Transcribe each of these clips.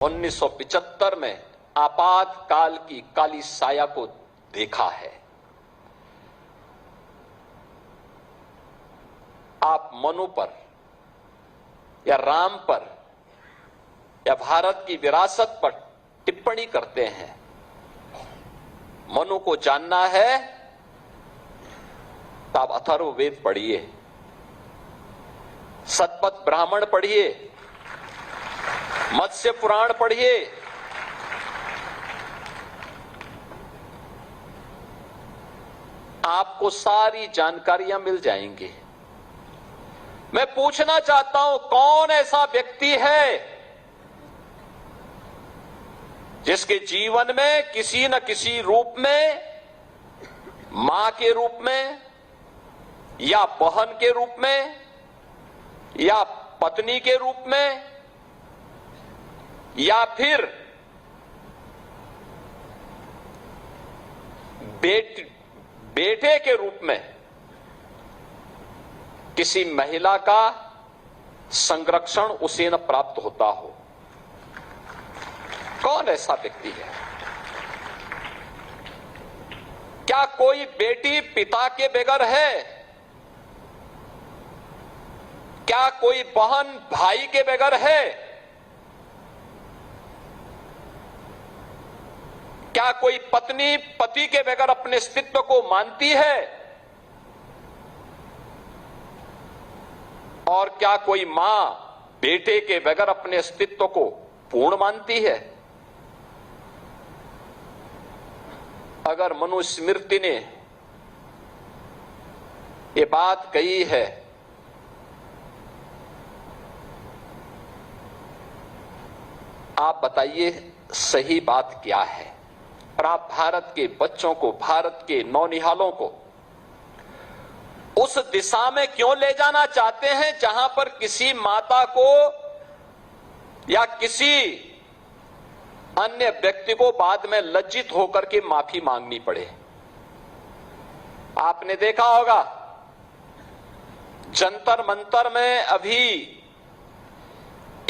1975 में आपातकाल की काली साया को देखा है। आप मनु पर या राम पर या भारत की विरासत पर टिप्पणी करते हैं। मनु को जानना है तो आप अथर्ववेद पढ़िए, शतपथ ब्राह्मण पढ़िए, मत्स्य पुराण पढ़िए, आपको सारी जानकारियां मिल जाएंगी। मैं पूछना चाहता हूं, कौन ऐसा व्यक्ति है जिसके जीवन में किसी न किसी रूप में, मां के रूप में या बहन के रूप में या पत्नी के रूप में या फिर बेटे के रूप में किसी महिला का संरक्षण उसे न प्राप्त होता हो? कौन ऐसा व्यक्ति है? क्या कोई बेटी पिता के बगैर है? क्या कोई बहन भाई के बगैर है? क्या कोई पत्नी पति के बगैर अपने अस्तित्व को मानती है? और क्या कोई मां बेटे के बगैर अपने अस्तित्व को पूर्ण मानती है? अगर मनुस्मृति ने ये बात कही है, आप बताइए सही बात क्या है? और आप भारत के बच्चों को, भारत के नौनिहालों को उस दिशा में क्यों ले जाना चाहते हैं जहां पर किसी माता को या किसी अन्य व्यक्ति को बाद में लज्जित होकर के माफी मांगनी पड़े? आपने देखा होगा जंतर मंतर में अभी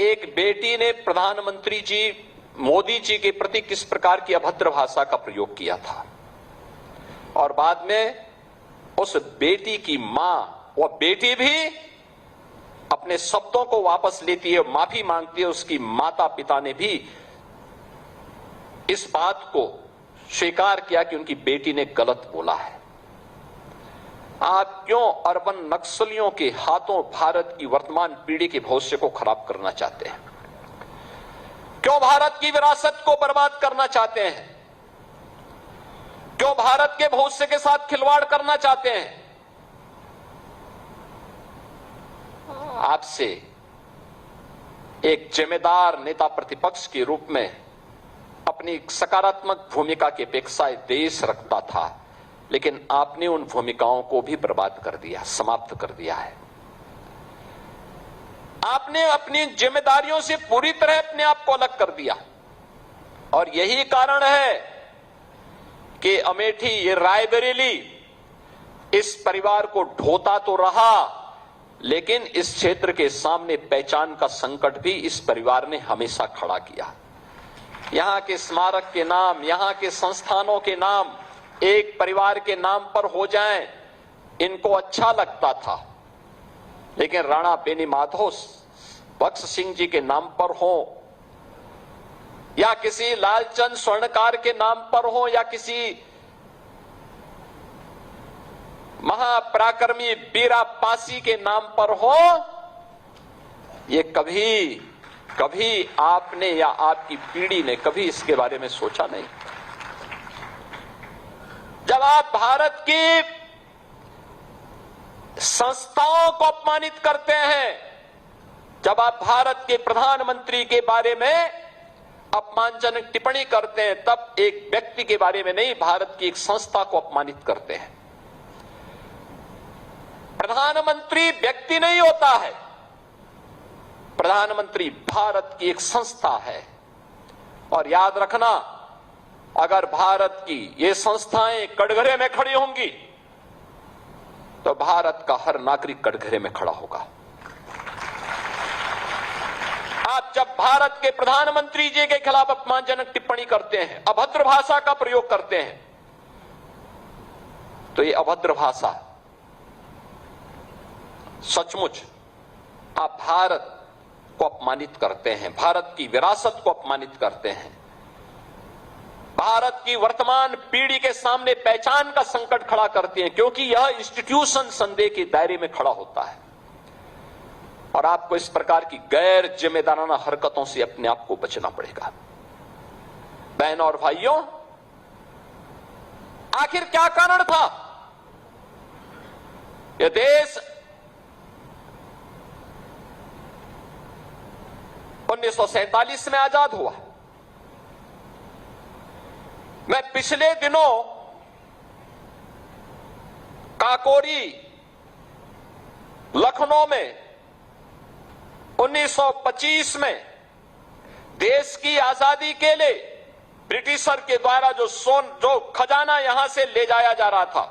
एक बेटी ने प्रधानमंत्री जी मोदी जी के प्रति किस प्रकार की अभद्र भाषा का प्रयोग किया था, और बाद में उस बेटी की मां, वह बेटी भी अपने शब्दों को वापस लेती है, माफी मांगती है। उसकी माता पिता ने भी इस बात को स्वीकार किया कि उनकी बेटी ने गलत बोला है। आप क्यों अर्बन नक्सलियों के हाथों भारत की वर्तमान पीढ़ी के भविष्य को खराब करना चाहते हैं? क्यों भारत की विरासत को बर्बाद करना चाहते हैं? क्यों भारत के भविष्य के साथ खिलवाड़ करना चाहते हैं? आपसे एक जिम्मेदार नेता प्रतिपक्ष के रूप में अपनी सकारात्मक भूमिका की अपेक्षा देश रखता था, लेकिन आपने उन भूमिकाओं को भी बर्बाद कर दिया, समाप्त कर दिया है। आपने अपनी जिम्मेदारियों से पूरी तरह अपने आप को अलग कर दिया, और यही कारण है कि अमेठी, ये रायबरेली इस परिवार को ढोता तो रहा, लेकिन इस क्षेत्र के सामने पहचान का संकट भी इस परिवार ने हमेशा खड़ा किया। यहां के स्मारक के नाम, यहां के संस्थानों के नाम एक परिवार के नाम पर हो जाएं, इनको अच्छा लगता था, लेकिन राणा बेनी माधव बख्श सिंह जी के नाम पर हो या किसी लालचंद स्वर्णकार के नाम पर हो या किसी महापराक्रमी बीरा पासी के नाम पर हो, ये कभी आपने या आपकी पीढ़ी ने कभी इसके बारे में सोचा नहीं। जब आप भारत की संस्थाओं को अपमानित करते हैं, जब आप भारत के प्रधानमंत्री के बारे में अपमानजनक टिप्पणी करते हैं, तब एक व्यक्ति के बारे में नहीं, भारत की एक संस्था को अपमानित करते हैं। प्रधानमंत्री व्यक्ति नहीं होता है, प्रधानमंत्री भारत की एक संस्था है। और याद रखना, अगर भारत की ये संस्थाएं कटघरे में खड़ी होंगी तो भारत का हर नागरिक कटघरे में खड़ा होगा। आप जब भारत के प्रधानमंत्री जी के खिलाफ अपमानजनक टिप्पणी करते हैं, अभद्र भाषा का प्रयोग करते हैं, तो ये अभद्र भाषा सचमुच आप भारत को अपमानित करते हैं, भारत की विरासत को अपमानित करते हैं, भारत की वर्तमान पीढ़ी के सामने पहचान का संकट खड़ा करते हैं, क्योंकि यह इंस्टीट्यूशन संदेह के दायरे में खड़ा होता है। और आपको इस प्रकार की गैर जिम्मेदाराना हरकतों से अपने आप को बचना पड़ेगा। बहनों और भाइयों, आखिर क्या कारण था? यह देश 1947 में आजाद हुआ। मैं पिछले दिनों काकोरी लखनऊ में 1925 में देश की आजादी के लिए ब्रिटिशर के द्वारा जो खजाना यहां से ले जाया जा रहा था,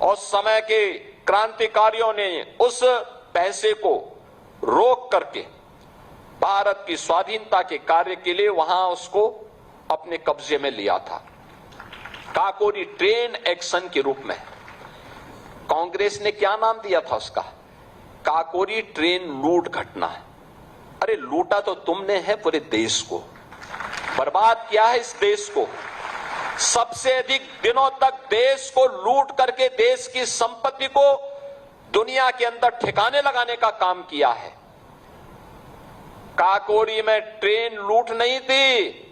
उस समय के क्रांतिकारियों ने उस पैसे को रोक करके भारत की स्वाधीनता के कार्य के लिए वहां उसको अपने कब्जे में लिया था, काकोरी ट्रेन एक्शन के रूप में। कांग्रेस ने क्या नाम दिया था उसका? काकोरी ट्रेन लूट घटना। अरे लूटा तो तुमने है पूरे देश को, बर्बाद किया है इस देश को। सबसे अधिक दिनों तक देश को लूट करके देश की संपत्ति को दुनिया के अंदर ठिकाने लगाने का काम किया है। काकोरी में ट्रेन लूट नहीं थी,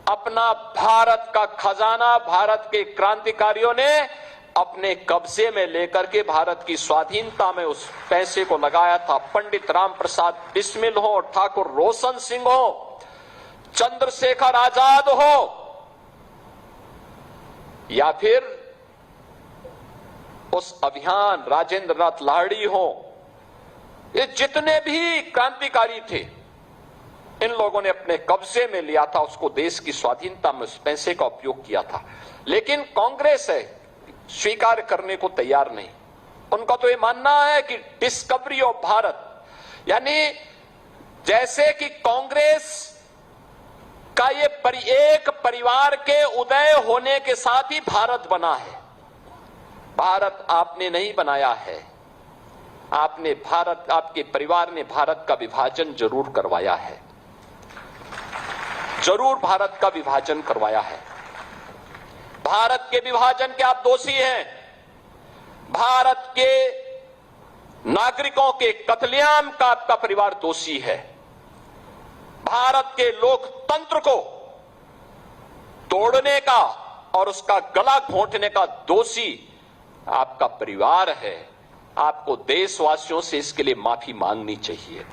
अपना भारत का खजाना भारत के क्रांतिकारियों ने अपने कब्जे में लेकर के भारत की स्वाधीनता में उस पैसे को लगाया था। पंडित राम प्रसाद बिस्मिल हो, ठाकुर रोशन सिंह हो, चंद्रशेखर आजाद हो, या फिर उस अभियान राजेंद्र नाथ लाहिड़ी हो, ये जितने भी क्रांतिकारी थे, इन लोगों ने अपने कब्जे में लिया था, उसको देश की स्वाधीनता में उस पैसे का उपयोग किया था। लेकिन कांग्रेस है स्वीकार करने को तैयार नहीं। उनका तो ये मानना है कि डिस्कवरी ऑफ भारत, यानी जैसे कि कांग्रेस का ये एक परिवार के उदय होने के साथ ही भारत बना है। भारत आपने नहीं बनाया है, आपके परिवार ने भारत का विभाजन जरूर करवाया है, जरूर भारत का विभाजन करवाया है। भारत के विभाजन के आप दोषी हैं। भारत के नागरिकों के कत्लेआम का आपका परिवार दोषी है। भारत के लोकतंत्र को तोड़ने का और उसका गला घोंटने का दोषी आपका परिवार है। आपको देशवासियों से इसके लिए माफी मांगनी चाहिए।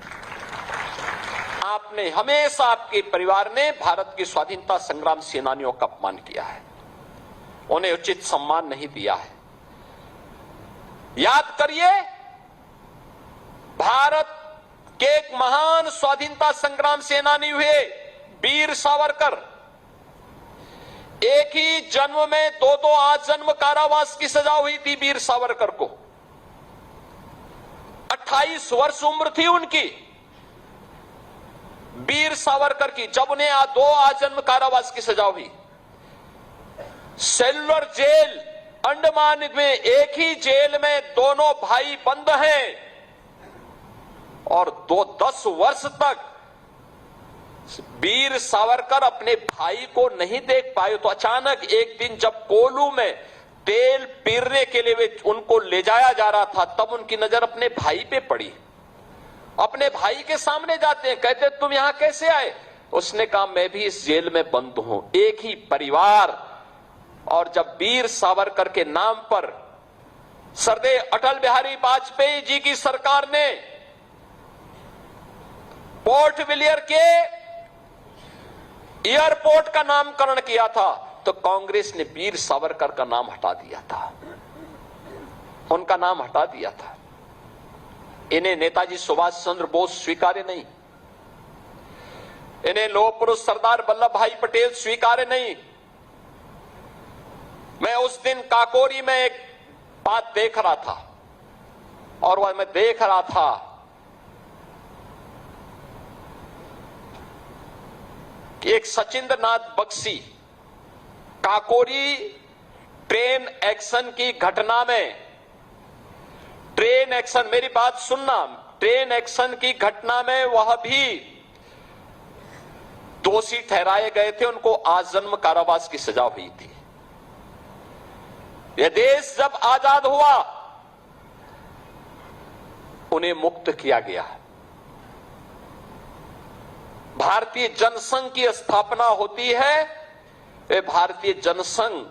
आपने हमेशा, आपके परिवार ने भारत की स्वाधीनता संग्राम सेनानियों का अपमान किया है, उन्हें उचित सम्मान नहीं दिया है। याद करिए, भारत के एक महान स्वाधीनता संग्राम सेनानी हुए वीर सावरकर, एक ही जन्म में दो आजन्म कारावास की सजा हुई थी वीर सावरकर को। 28 वर्ष उम्र थी उनकी, वीर सावरकर की, जब उन्हें 2 आजन्म कारावास की सजा हुई। सेलुलर जेल अंडमान में, एक ही जेल में दोनों भाई बंद हैं और 10 वर्ष तक वीर सावरकर अपने भाई को नहीं देख पाए। तो अचानक एक दिन जब कोलू में तेल पीरने के लिए उनको ले जाया जा रहा था, तब उनकी नजर अपने भाई पे पड़ी। अपने भाई के सामने जाते हैं, कहते तुम यहां कैसे आए? उसने कहा मैं भी इस जेल में बंद हूं। एक ही परिवार। और जब वीर सावरकर के नाम पर सरदेव अटल बिहारी वाजपेयी जी की सरकार ने पोर्ट विलियर के एयरपोर्ट का नामकरण किया था, तो कांग्रेस ने वीर सावरकर का नाम हटा दिया था, उनका नाम हटा दिया था। इन्हें नेताजी सुभाष चंद्र बोस स्वीकार्य नहीं, इन्हें लौह पुरुष सरदार वल्लभ भाई पटेल स्वीकार्य नहीं। मैं उस दिन काकोरी में एक बात देख रहा था, और वह मैं देख रहा था कि एक सचिंद्र नाथ बख्शी काकोरी ट्रेन एक्शन की घटना में, ट्रेन एक्शन, मेरी बात सुनना, ट्रेन एक्शन की घटना में वह भी दोषी ठहराए गए थे, उनको आजीवन कारावास की सजा हुई थी। यह देश जब आजाद हुआ उन्हें मुक्त किया गया। भारतीय जनसंघ की स्थापना होती है, वे भारतीय जनसंघ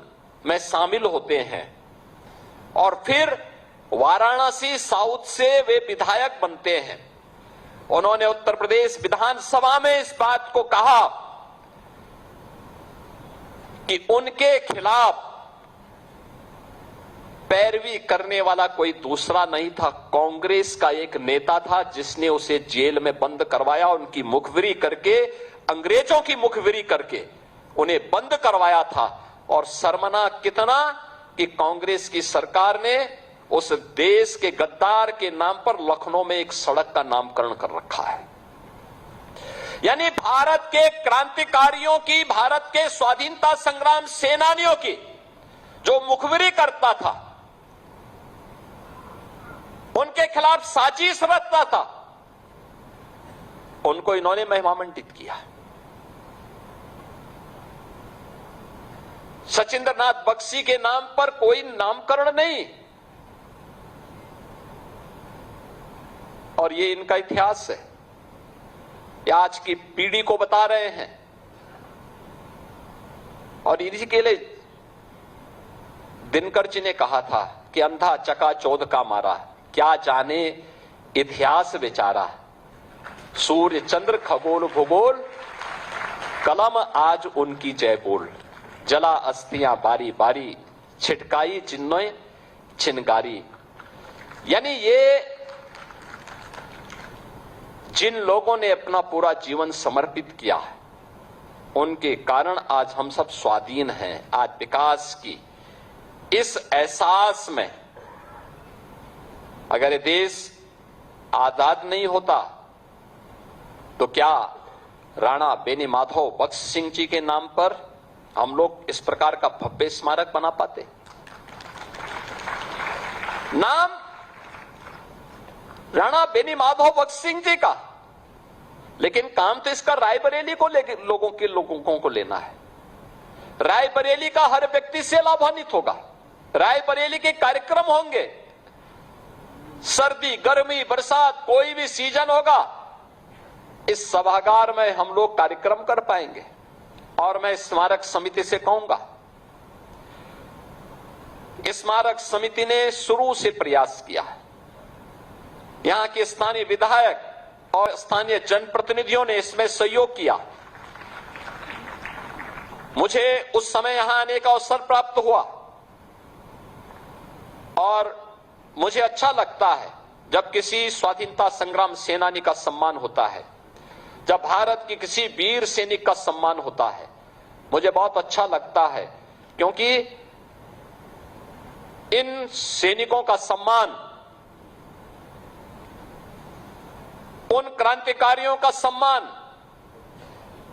में शामिल होते हैं और फिर वाराणसी साउथ से वे विधायक बनते हैं। उन्होंने उत्तर प्रदेश विधानसभा में इस बात को कहा कि उनके खिलाफ पैरवी करने वाला कोई दूसरा नहीं था, कांग्रेस का एक नेता था जिसने उसे जेल में बंद करवाया, उनकी मुखबिरी करके, अंग्रेजों की मुखबिरी करके उन्हें बंद करवाया था। और शर्मनाक कितना कि कांग्रेस की सरकार ने उस देश के गद्दार के नाम पर लखनऊ में एक सड़क का नामकरण कर रखा है। यानी भारत के क्रांतिकारियों की, भारत के स्वाधीनता संग्राम सेनानियों की जो मुखबिरी करता था, उनके खिलाफ साजिश रचता था, उनको इन्होंने महिमामंडित किया। सचिंद्र नाथ बख्शी के नाम पर कोई नामकरण नहीं, और ये इनका इतिहास है, ये आज की पीढ़ी को बता रहे हैं। और इसी के लिए दिनकर जी ने कहा था कि अंधा चकाचौंध का मारा, क्या जाने इतिहास बेचारा, सूर्य चंद्र खगोल भूगोल, कलम आज उनकी जय बोल, जला अस्थियां बारी बारी, छिटकाई चिन्नों छिनगारी। यानी ये जिन लोगों ने अपना पूरा जीवन समर्पित किया है, उनके कारण आज हम सब स्वाधीन हैं। आज विकास की इस एहसास में, अगर ये देश आजाद नहीं होता तो क्या राणा बेनी माधव बख्श सिंह जी के नाम पर हम लोग इस प्रकार का भव्य स्मारक बना पाते? नाम राणा बेनी माधव बख्श सिंह जी का, लेकिन काम तो इसका रायबरेली को लोगों को लेना है। रायबरेली का हर व्यक्ति से लाभान्वित होगा, रायबरेली के कार्यक्रम होंगे, सर्दी गर्मी बरसात कोई भी सीजन होगा, इस सभागार में हम लोग कार्यक्रम कर पाएंगे। और मैं स्मारक समिति से कहूंगा, स्मारक समिति ने शुरू से प्रयास किया है, यहां के स्थानीय विधायक और स्थानीय जनप्रतिनिधियों ने इसमें सहयोग किया। मुझे उस समय यहां आने का अवसर प्राप्त हुआ और मुझे अच्छा लगता है जब किसी स्वाधीनता संग्राम सेनानी का सम्मान होता है, जब भारत की किसी वीर सैनिक का सम्मान होता है, मुझे बहुत अच्छा लगता है, क्योंकि इन सैनिकों का सम्मान, उन क्रांतिकारियों का सम्मान,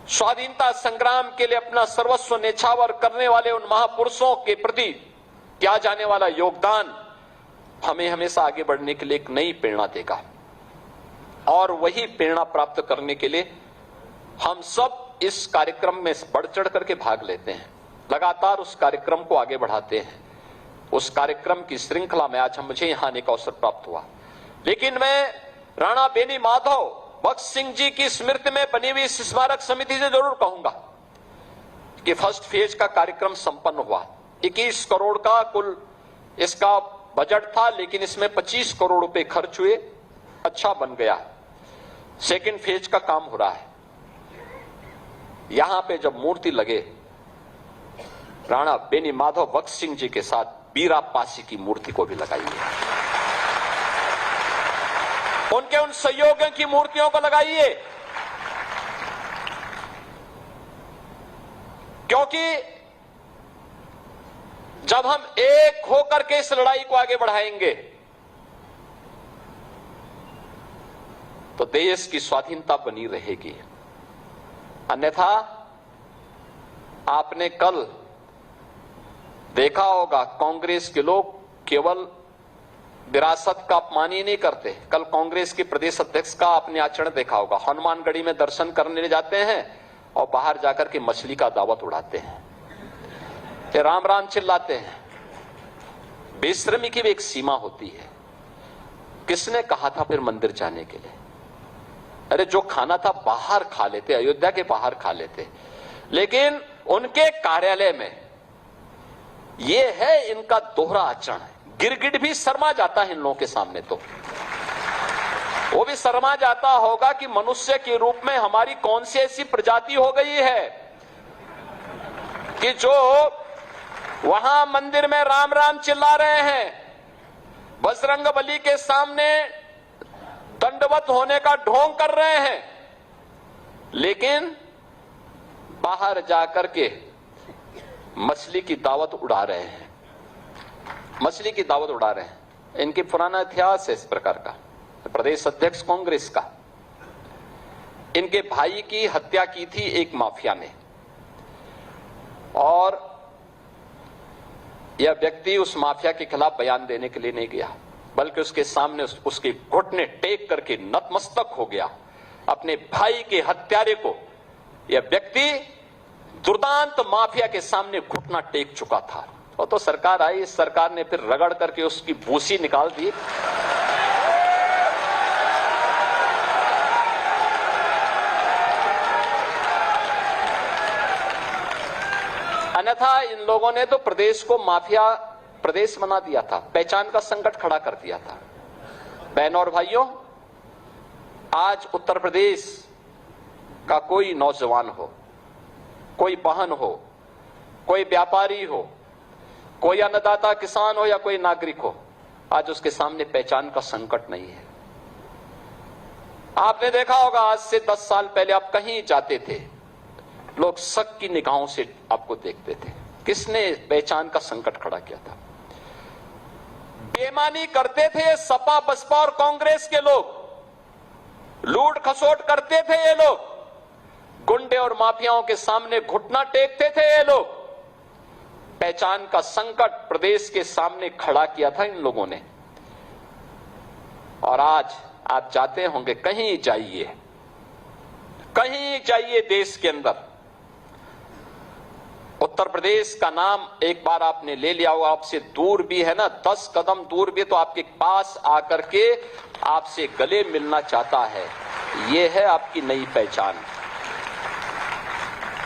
स्वाधीनता संग्राम के लिए अपना सर्वस्व न्यौछावर करने वाले उन महापुरुषों के प्रति किया जाने वाला योगदान हमें हमेशा आगे बढ़ने के लिए एक नई प्रेरणा देगा। और वही प्रेरणा प्राप्त करने के लिए हम सब इस कार्यक्रम में बढ़ चढ़ करके भाग लेते हैं, लगातार उस कार्यक्रम को आगे बढ़ाते हैं। उस कार्यक्रम की श्रृंखला में आज मुझे यहां आने का अवसर प्राप्त हुआ। लेकिन मैं राणा बेनी माधव बख्श सिंह जी की स्मृति में बनी हुई इस स्मारक समिति से जरूर कहूंगा कि फर्स्ट फेज का कार्यक्रम संपन्न हुआ। 21 करोड़ का कुल इसका बजट था, लेकिन इसमें 25 करोड़ रुपए खर्च हुए, अच्छा बन गया। सेकंड फेज का काम हो रहा है। यहां पे जब मूर्ति लगे, राणा बेनी माधव बख्श सिंह जी के साथ बीरा पासी की मूर्ति को भी लगाइए, उनके उन सहयोगियों की मूर्तियों को लगाइए, क्योंकि जब हम एक होकर के इस लड़ाई को आगे बढ़ाएंगे तो देश की स्वाधीनता बनी रहेगी। अन्यथा आपने कल देखा होगा, कांग्रेस के लोग केवल विरासत का अपमान ही नहीं करते। कल कांग्रेस के प्रदेश अध्यक्ष का आपने आचरण देखा होगा। हनुमानगढ़ी में दर्शन करने जाते हैं और बाहर जाकर के मछली का दावत उड़ाते हैं, राम राम चिल्लाते हैं। बेशर्मी की भी एक सीमा होती है। किसने कहा था फिर मंदिर जाने के लिए? अरे जो खाना था बाहर खा लेते, अयोध्या के बाहर खा लेते। लेकिन उनके कार्यालय में ये है इनका दोहरा आचरण है। गिरगिट भी शर्मा जाता है इन लोगों के सामने। तो वो भी शर्मा जाता होगा कि मनुष्य के रूप में हमारी कौन सी ऐसी प्रजाति हो गई है कि जो वहां मंदिर में राम राम चिल्ला रहे हैं, बजरंगबली के सामने दंडवत होने का ढोंग कर रहे हैं, लेकिन बाहर जाकर के मछली की दावत उड़ा रहे हैं। मछली की दावत उड़ा रहे हैं। इनकी पुराना इतिहास है इस प्रकार का। प्रदेश अध्यक्ष कांग्रेस का, इनके भाई की हत्या की थी एक माफिया ने, और यह व्यक्ति उस माफिया के खिलाफ बयान देने के लिए नहीं गया, बल्कि उसके सामने उसके घुटने टेक करके नतमस्तक हो गया। अपने भाई के हत्यारे को यह व्यक्ति दुर्दांत माफिया के सामने घुटना टेक चुका था। और तो सरकार आई, इस सरकार ने फिर रगड़ करके उसकी भूसी निकाल दी। अन्यथा इन लोगों ने तो प्रदेश को माफिया प्रदेश बना दिया था, पहचान का संकट खड़ा कर दिया था। बहनों और भाइयों, आज उत्तर प्रदेश का कोई नौजवान हो, कोई बहन हो, कोई व्यापारी हो, कोई अन्नदाता किसान हो या कोई नागरिक हो, आज उसके सामने पहचान का संकट नहीं है। आपने देखा होगा, आज से 10 साल पहले आप कहीं जाते थे, लोग शक की निगाहों से आपको देखते थे। किसने पहचान का संकट खड़ा किया था? बेईमानी करते थे सपा बसपा और कांग्रेस के लोग, लूट खसोट करते थे ये लोग, गुंडे और माफियाओं के सामने घुटना टेकते थे ये लोग। पहचान का संकट प्रदेश के सामने खड़ा किया था इन लोगों ने। और आज आप जाते होंगे, कहीं जाइए देश के अंदर, उत्तर प्रदेश का नाम एक बार आपने ले लिया होगा, आपसे दूर भी है ना, 10 कदम दूर भी, तो आपके पास आकर के आपसे गले मिलना चाहता है। यह है आपकी नई पहचान।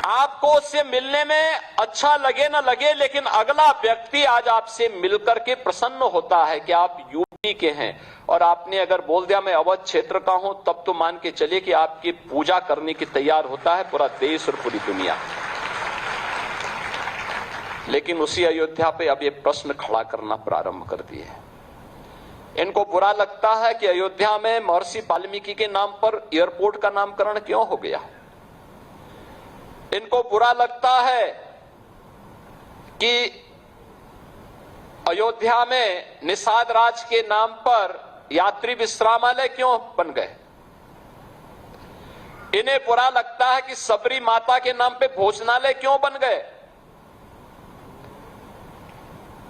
आपको उससे मिलने में अच्छा लगे ना लगे, लेकिन अगला व्यक्ति आज आपसे मिलकर के प्रसन्न होता है कि आप यूपी के हैं। और आपने अगर बोल दिया मैं अवध क्षेत्र का हूं, तब तो मान के चलिए कि आपकी पूजा करने की तैयार होता है पूरा देश और पूरी दुनिया। लेकिन उसी अयोध्या पे अब ये प्रश्न खड़ा करना प्रारंभ कर दिए। इनको बुरा लगता है कि अयोध्या में महर्षि वाल्मीकि के नाम पर एयरपोर्ट का नामकरण क्यों हो गया। इनको बुरा लगता है कि अयोध्या में निषाद राज के नाम पर यात्री विश्रामालय क्यों बन गए। इन्हें बुरा लगता है कि सबरी माता के नाम पे भोजनालय क्यों बन गए।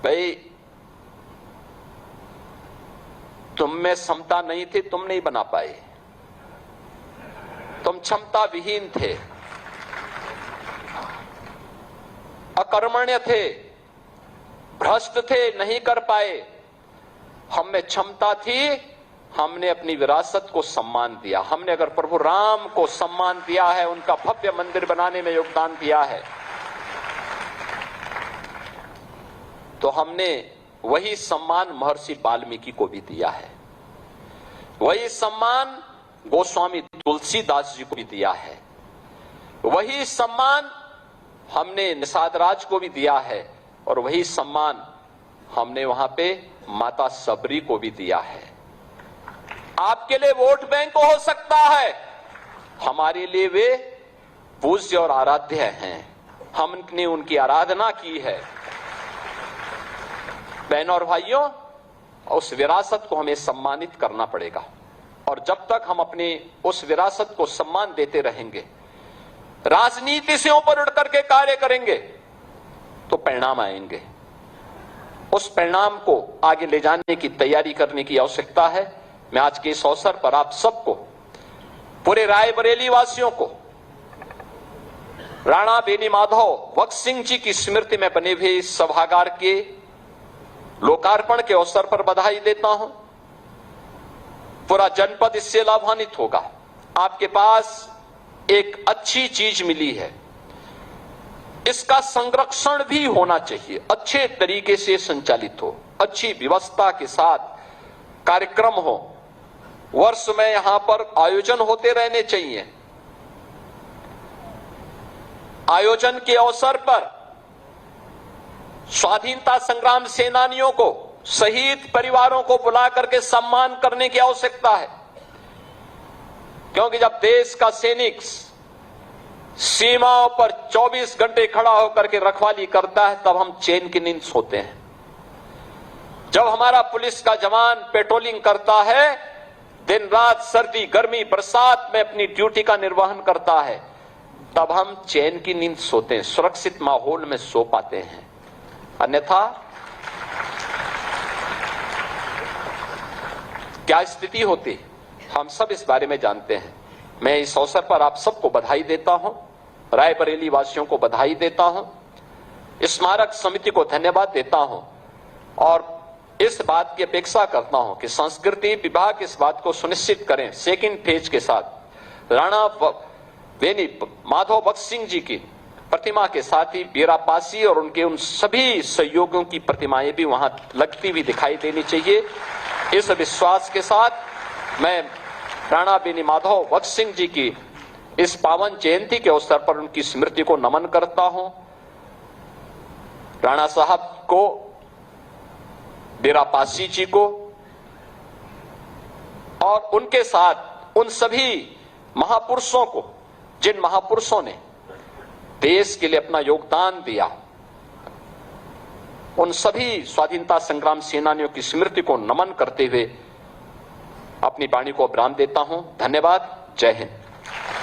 भाई, तुम में क्षमता नहीं थी, तुम नहीं बना पाए, तुम क्षमता विहीन थे, अकर्मण्य थे, भ्रष्ट थे, नहीं कर पाए। हम में क्षमता थी, हमने अपनी विरासत को सम्मान दिया। हमने अगर प्रभु राम को सम्मान दिया है, उनका भव्य मंदिर बनाने में योगदान दिया है, तो हमने वही सम्मान महर्षि वाल्मीकि को भी दिया है। वही सम्मान गोस्वामी तुलसीदास जी को भी दिया है। वही सम्मान हमने निषाद राज को भी दिया है। और वही सम्मान हमने वहां पे माता सबरी को भी दिया है। आपके लिए वोट बैंक हो सकता है, हमारे लिए वे पूज्य और आराध्य हैं। हमने उनकी आराधना की है। बहनों और भाइयों, उस विरासत को हमें सम्मानित करना पड़ेगा। और जब तक हम अपने उस विरासत को सम्मान देते रहेंगे, राजनीति से ऊपर उठ करके कार्य करेंगे तो परिणाम आएंगे। उस परिणाम को आगे ले जाने की तैयारी करने की आवश्यकता है। मैं आज के इस अवसर पर आप सबको, पूरे रायबरेली वासियों को राणा बेनीमाधव भगत सिंह जी की स्मृति में बने हुए इस सभागार के लोकार्पण के अवसर पर बधाई देता हूं। पूरा जनपद इससे लाभान्वित होगा। आपके पास एक अच्छी चीज मिली है, इसका संरक्षण भी होना चाहिए, अच्छे तरीके से संचालित हो, अच्छी व्यवस्था के साथ कार्यक्रम हो, वर्ष में यहां पर आयोजन होते रहने चाहिए। आयोजन के अवसर पर स्वाधीनता संग्राम सेनानियों को, शहीद परिवारों को बुला करके सम्मान करने की आवश्यकता है, क्योंकि जब देश का सैनिक सीमाओं पर 24 घंटे खड़ा होकर के रखवाली करता है तब हम चैन की नींद सोते हैं। जब हमारा पुलिस का जवान पेट्रोलिंग करता है, दिन रात सर्दी गर्मी बरसात में अपनी ड्यूटी का निर्वहन करता है, तब हम चैन की नींद सोते हैं, सुरक्षित माहौल में सो पाते हैं। अन्यथा क्या स्थिति होती, हम सब इस बारे में जानते हैं। मैं इस अवसर पर आप सबको बधाई देता हूं, रायबरेली वासियों को बधाई देता हूं, स्मारक समिति को धन्यवाद देता हूं और इस बात की अपेक्षा करता हूं कि संस्कृति विभाग इस बात को सुनिश्चित करें, सेकंड फेज के साथ राणा बेनीमाधव भगत सिंह जी की प्रतिमा के साथ ही बीरापासी और उनके उन सभी सहयोगियों की प्रतिमाएं भी वहां लगती हुई दिखाई देनी चाहिए। इस विश्वास के साथ मैं राणा बेनीमाधव भगत सिंह जी की इस पावन जयंती के अवसर पर उनकी स्मृति को नमन करता हूं। राणा साहब को, बीरापासी जी को और उनके साथ उन सभी महापुरुषों को, जिन महापुरुषों ने देश के लिए अपना योगदान दिया, उन सभी स्वाधीनता संग्राम सेनानियों की स्मृति को नमन करते हुए अपनी वाणी को विराम देता हूं। धन्यवाद। जय हिंद।